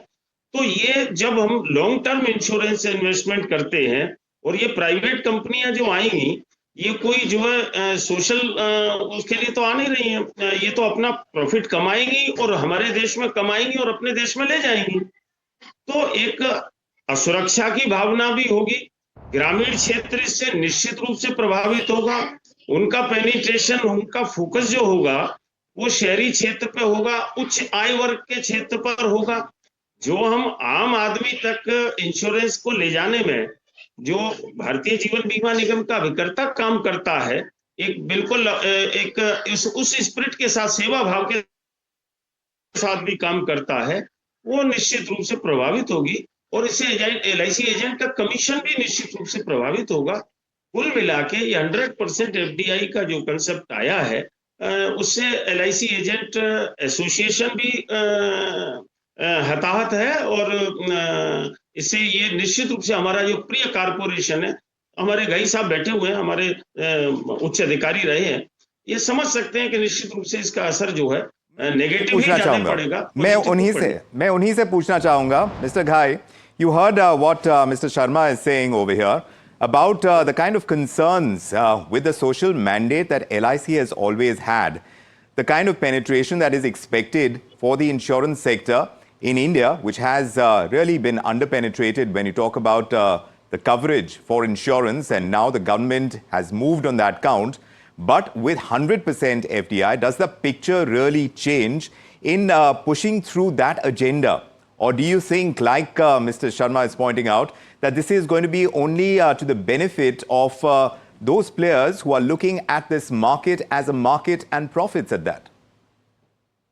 तो ये जब हम लॉन्ग टर्म इंश्योरेंस इन्वेस्टमेंट करते हैं और ये प्राइवेट कंपनियां जो आएंगी, ये कोई जो है सोशल उसके लिए तो आ नहीं रही है, ये तो अपना प्रॉफिट कमाएंगी और हमारे देश में कमाएंगी और अपने देश में ले जाएंगी। तो एक असुरक्षा की भावना भी होगी। ग्रामीण क्षेत्र इससे निश्चित रूप से प्रभावित होगा। उनका पेनिट्रेशन, उनका फोकस जो होगा वो शहरी क्षेत्र पे होगा, उच्च आय वर्ग के क्षेत्र पर होगा। जो हम आम आदमी तक इंश्योरेंस को ले जाने में जो भारतीय जीवन बीमा निगम का अभिकर्ता काम करता है, एक बिल्कुल एक उस स्पिरिट के साथ, सेवा भाव के साथ भी काम करता है, वो निश्चित रूप से प्रभावित होगी। और इससे एलआईसी एजेंट का कमीशन भी निश्चित रूप से प्रभावित होगा। कुल मिला के ये 100% एफडीआई का जो कंसेप्ट आया है, उससे एलआईसी एजेंट एसोसिएशन भी हताहत है। और इससे ये निश्चित रूप से हमारा जो प्रिय कारपोरेशन है, हमारे गई साहब बैठे हुए हैं, हमारे उच्च अधिकारी रहे हैं, ये समझ सकते हैं कि निश्चित रूप से इसका असर जो है नेगेटिव ही ज्यादा पड़ेगा। मैं उन्हीं से पूछना चाहूंगा, मिस्टर घाई, you heard what Mr. Sharma is saying over here about the kind of concerns with the social mandate that LIC has always had, the kind of penetration that is expected for the insurance sector in India, which has really been underpenetrated when you talk about the coverage for insurance, and now the government has moved on that count. But with 100% FDI, does the picture really change in pushing through that agenda? Or do you think, like Mr. Sharma is pointing out, that this is going to be only to the benefit of those players who are looking at this market as a market and profits at that?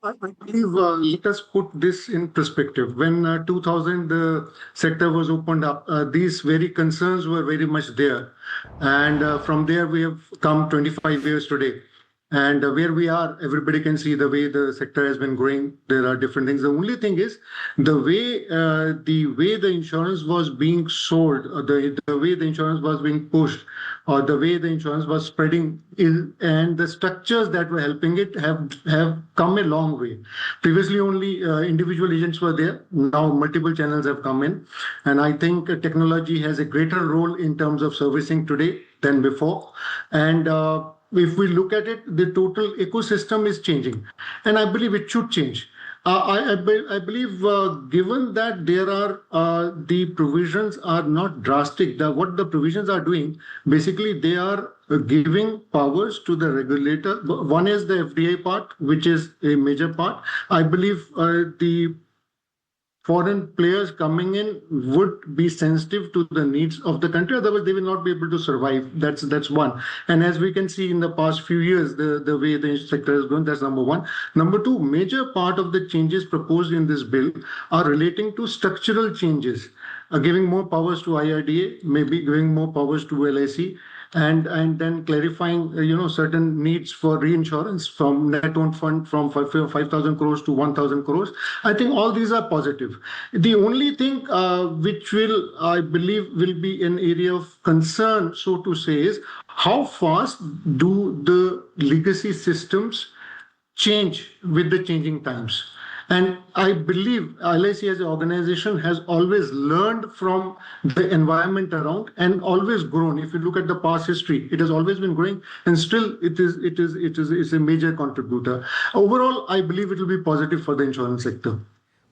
I believe let us put this in perspective. When 2000 the sector was opened up, these very concerns were very much there. And from there we have come 25 years today. And where we are, everybody can see the way the sector has been growing. There are different things. The only thing is the way the insurance was being sold, or the way the insurance was being pushed, or the way the insurance was spreading, and the structures that were helping it have come a long way. Previously, only individual agents were there. Now, multiple channels have come in, and I think technology has a greater role in terms of servicing today than before. And if we look at it, the total ecosystem is changing, and I believe it should change. I believe, given that there are the provisions are not drastic, what the provisions are doing, basically they are giving powers to the regulator. One is the FDI part, which is a major part. I believe the foreign players coming in would be sensitive to the needs of the country, otherwise they will not be able to survive. That's one. And as we can see in the past few years, the way the sector is going, that's number one. Number two, major part of the changes proposed in this bill are relating to structural changes, giving more powers to IRDA, maybe giving more powers to LIC, and then clarifying certain needs for reinsurance from net owned fund from 5,000 crores to 1,000 crores. I think all these are positive. The only thing which I believe will be an area of concern, so to say, is how fast do the legacy systems change with the changing times. And I believe LIC as an organization has always learned from the environment around and always grown. If you look at the past history, it has always been growing, and still it is a major contributor. Overall, I believe it will be positive for the insurance sector.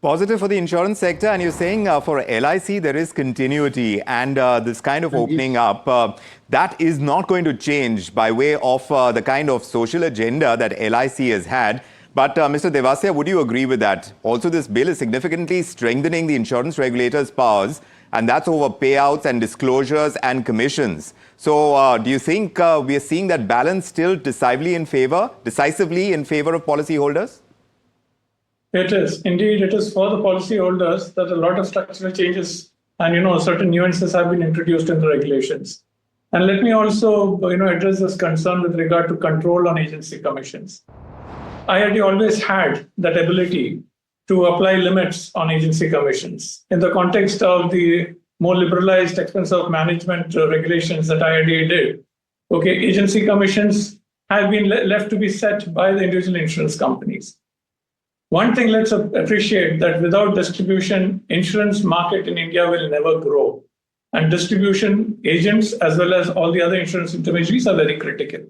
Positive for the insurance sector, and you're saying for LIC there is continuity, and this kind of opening up, that is not going to change by way of the kind of social agenda that LIC has had. But Mr. Devasya, would you agree with that? Also, this bill is significantly strengthening the insurance regulator's powers, and that's over payouts and disclosures and commissions. So do you think we are seeing that balance still decisively in favor of policyholders? It is. Indeed, it is for the policyholders that a lot of structural changes and, certain nuances have been introduced in the regulations. And let me also, address this concern with regard to control on agency commissions. IRD always had that ability to apply limits on agency commissions. In the context of the more liberalized expense of management regulations that IRDA did, agency commissions have been left to be set by the individual insurance companies. One thing let's appreciate that without distribution, insurance market in India will never grow. And distribution agents as well as all the other insurance intermediaries are very critical.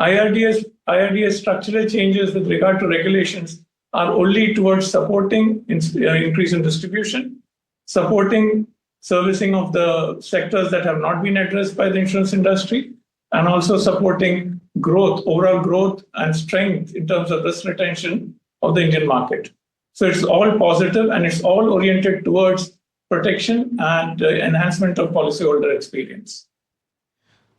IRDA's structural changes with regard to regulations are only towards supporting increase in distribution, supporting servicing of the sectors that have not been addressed by the insurance industry, and also supporting growth, overall growth and strength in terms of risk retention of the Indian market. So it's all positive and it's all oriented towards protection and enhancement of policyholder experience.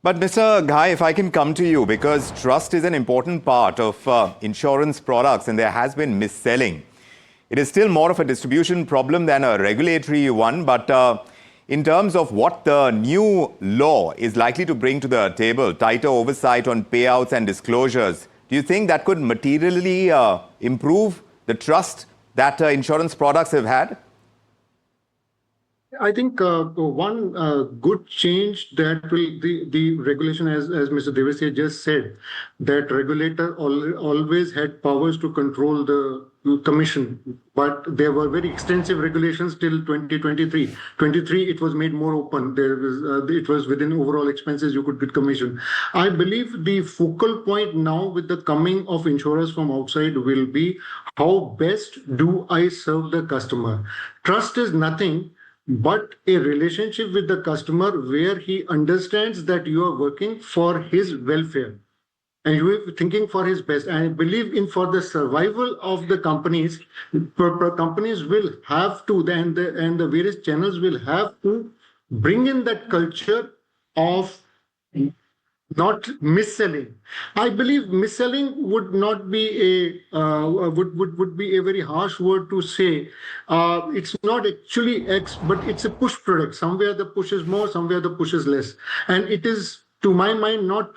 But Mr. Ghai, if I can come to you, because trust is an important part of insurance products and there has been mis-selling. It is still more of a distribution problem than a regulatory one, but in terms of what the new law is likely to bring to the table, tighter oversight on payouts and disclosures, do you think that could materially improve the trust that insurance products have had? I think one good change that will the regulation, as Mr. Devasya just said, that regulator always had powers to control the commission, but there were very extensive regulations till 2023. 23, it was made more open. There was it was within overall expenses you could get commission. I believe the focal point now with the coming of insurers from outside will be how best do I serve the customer. Trust is nothing but a relationship with the customer where he understands that you are working for his welfare and you are thinking for his best. And I believe in for the survival of the companies, companies will have to, and the various channels will have to bring in that culture of not mis-selling. I believe mis-selling would not be would be a very harsh word to say. It's not actually X, but it's a push product. Somewhere the push is more, somewhere the push is less. And it is, to my mind, not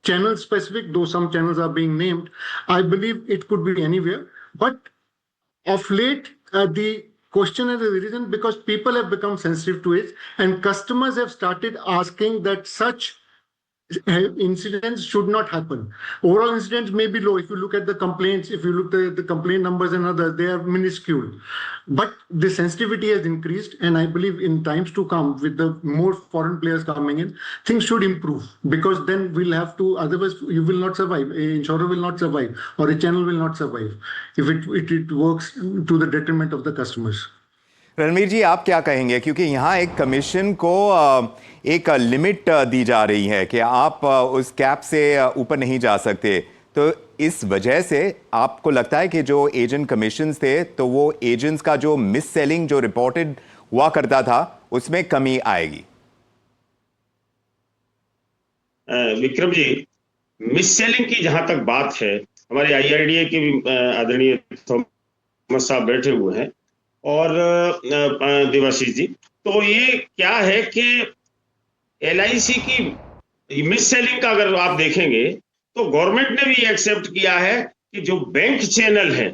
channel specific, though some channels are being named. I believe it could be anywhere. But of late, the question has arisen because people have become sensitive to it and customers have started asking that such incidents should not happen. Overall incidents may be low. If you look at the complaints, if you look at the complaint numbers and others, they are minuscule. But the sensitivity has increased, and I believe in times to come, with the more foreign players coming in, things should improve, because then we'll have to, otherwise you will not survive. An insurer will not survive, or a channel will not survive if it works to the detriment of the customers. Ranveer जी, आप क्या कहेंगे, क्योंकि यहाँ एक commission को एक limit दी जा रही है कि आप उस कैप से ऊपर नहीं जा सकते, तो इस वजह से आपको लगता है कि जो एजेंट कमीशंस थे, तो वो एजेंट्स का जो मिस सेलिंग जो रिपोर्टेड हुआ करता था उसमें कमी आएगी? विक्रम जी, मिस सेलिंग की जहां तक बात है, हमारे IRDA के भी आदरणीय थॉमस साहब बैठे हुए हैं और देवाशीष जी, तो ये क्या है कि LIC की मिस सेलिंग का अगर आप देखेंगे तो गवर्नमेंट ने भी एक्सेप्ट किया है कि जो बैंक चैनल है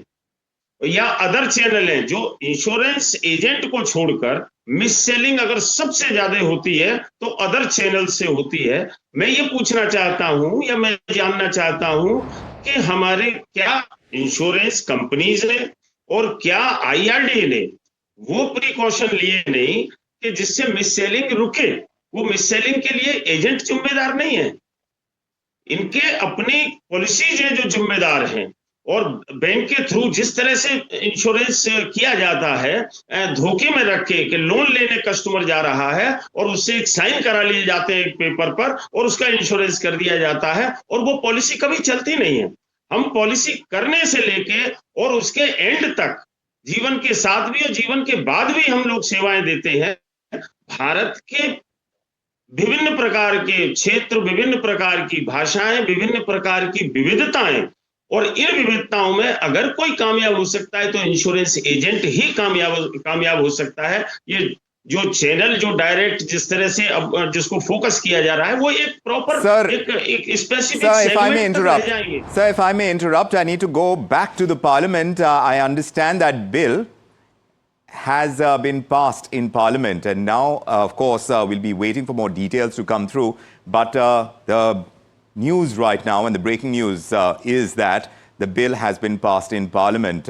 या अदर चैनल हैं, जो इंश्योरेंस एजेंट को छोड़कर मिस सेलिंग अगर सबसे ज्यादा होती है तो अदर चैनल से होती है। मैं ये पूछना चाहता हूं या मैं जानना चाहता हूं कि हमारे क्या इंश्योरेंस कंपनीज ने और क्या आईआरडीए ने वो प्रिकॉशन लिए नहीं कि जिससे मिस सेलिंग रुके। वो मिस सेलिंग के लिए एजेंट जिम्मेदार नहीं है, इनके अपनी पॉलिसीज हैं जो जिम्मेदार हैं। और बैंक के थ्रू जिस तरह से इंश्योरेंस किया जाता है, धोखे में रख के कि लोन लेने कस्टमर जा रहा है और उससे एक साइन करा लिए जाते हैं एक पेपर पर और उसका इंश्योरेंस कर दिया जाता है और वो पॉलिसी कभी चलती नहीं है। हम पॉलिसी करने से लेके और उसके एंड तक, जीवन के साथ भी और जीवन के बाद भी हम लोग सेवाएं देते हैं। भारत के विभिन्न प्रकार के क्षेत्र, विभिन्न प्रकार की भाषाएं, विभिन्न प्रकार की विविधताएं, और इन विविधताओं में अगर कोई कामयाब हो सकता है तो इंश्योरेंस एजेंट ही कामयाब हो सकता है। ये जो चैनल, जो डायरेक्ट जिस तरह से अब जिसको फोकस किया जा रहा है, वो एक प्रॉपर एक स्पेसिफिक सेगमेंट तक रह जाएंगे। Sir, if I may interrupt, I need to go back to the Parliament. I understand that bill has been passed in Parliament, and now, of course, we'll be waiting for more details to come through. But the news right now, and the breaking news, is that the bill has been passed in Parliament.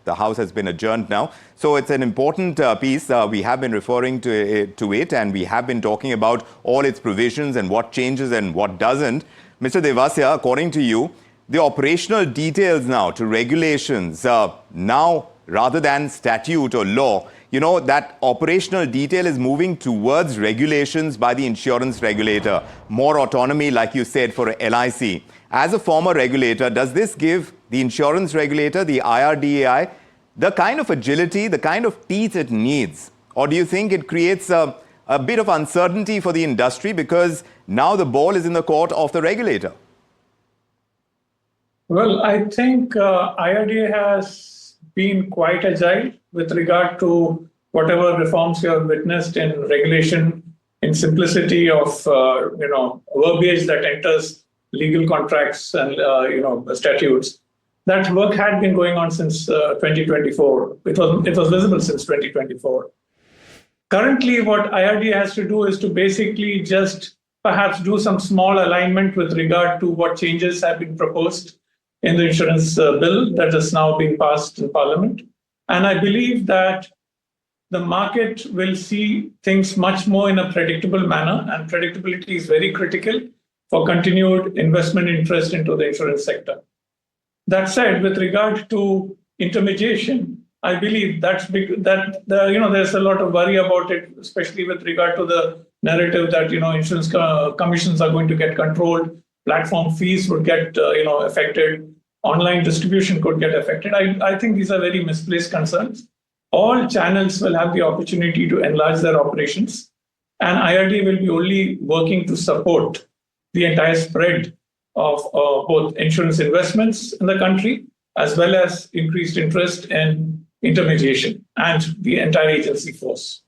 The House has been adjourned now. So it's an important piece. We have been referring to it, and we have been talking about all its provisions and what changes and what doesn't. Mr. Devasya, according to you, the operational details now to regulations, now rather than statute or law, you know, that operational detail is moving towards regulations by the insurance regulator. More autonomy, like you said, for LIC. As a former regulator, does this give the insurance regulator, the IRDAI, the kind of agility, the kind of teeth it needs? Or do you think it creates a bit of uncertainty for the industry because now the ball is in the court of the regulator? Well, I think IRDA has been quite agile with regard to whatever reforms you have witnessed in regulation, in simplicity of verbiage that enters legal contracts and statutes. That work had been going on since 2024. It was visible since 2024. Currently, what IRDA has to do is to basically just perhaps do some small alignment with regard to what changes have been proposed in the insurance bill that is now being passed in Parliament. And I believe that the market will see things much more in a predictable manner, and predictability is very critical for continued investment interest into the insurance sector. That said, with regard to intermediation, I believe there's a lot of worry about it, especially with regard to the narrative that insurance commissions are going to get controlled, platform fees would get affected, online distribution could get affected. I think these are very misplaced concerns. All channels will have the opportunity to enlarge their operations, and IRD will be only working to support the entire spread of both insurance investments in the country, as well as increased interest in intermediation and the entire agency force.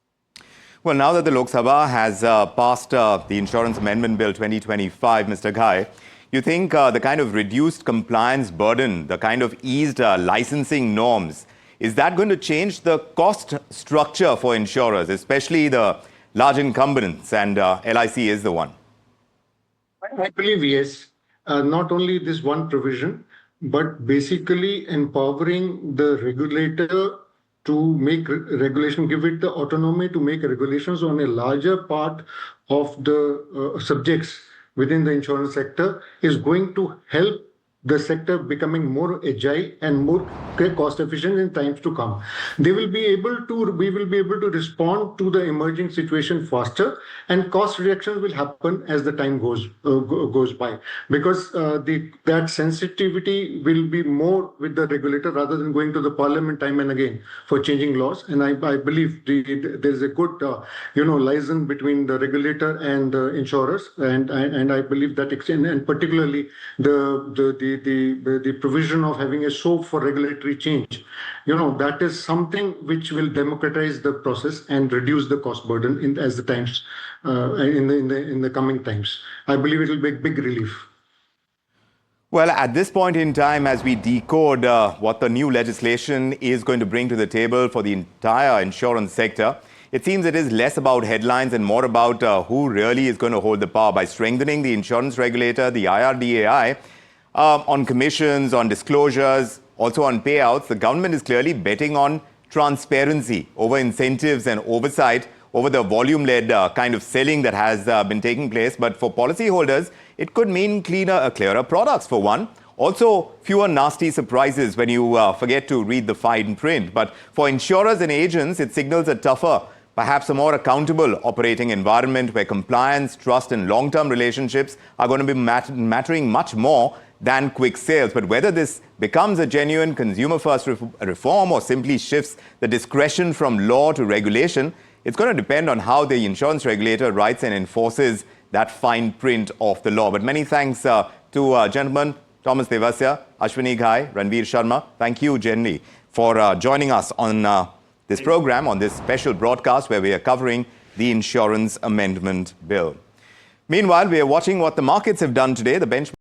Well, now that the Lok Sabha has passed the Insurance Amendment Bill 2025, Mr. Ghai, you think the kind of reduced compliance burden, the kind of eased licensing norms, is that going to change the cost structure for insurers, especially the large incumbents, and LIC is the one? I believe yes. Not only this one provision, but basically empowering the regulator to make regulation, give it the autonomy to make regulations on a larger part of the subjects within the insurance sector is going to help the sector becoming more agile and more cost efficient in times to come. We will be able to respond to the emerging situation faster, and cost reductions will happen as the time goes by, because that sensitivity will be more with the regulator rather than going to the parliament time and again for changing laws. And I believe there is a good liaison between the regulator and the insurers, and I believe that and particularly the provision of having a SOAP for regulatory change, that is something which will democratize the process and reduce the cost burden as the times in the coming times. I believe it will be a big relief. Well, at this point in time, as we decode what the new legislation is going to bring to the table for the entire insurance sector, it seems it is less about headlines and more about who really is going to hold the power by strengthening the insurance regulator, the IRDAI, on commissions, on disclosures. Also on payouts, the government is clearly betting on transparency over incentives and oversight over the volume-led kind of selling that has been taking place. But for policyholders, it could mean clearer products for one. Also, fewer nasty surprises when you forget to read the fine print. But for insurers and agents, it signals a tougher, perhaps a more accountable operating environment where compliance, trust and long-term relationships are going to be mattering much more than quick sales. But whether this becomes a genuine consumer-first reform or simply shifts the discretion from law to regulation, it's going to depend on how the insurance regulator writes and enforces that fine print of the law. But many thanks to gentlemen, Thomas Devasya, Ashwini Ghai, Ranveer Sharma. Thank you, Jenny, for joining us on this program, on this special broadcast where we are covering the Insurance Amendment Bill. Meanwhile, we are watching what the markets have done today. The benchmark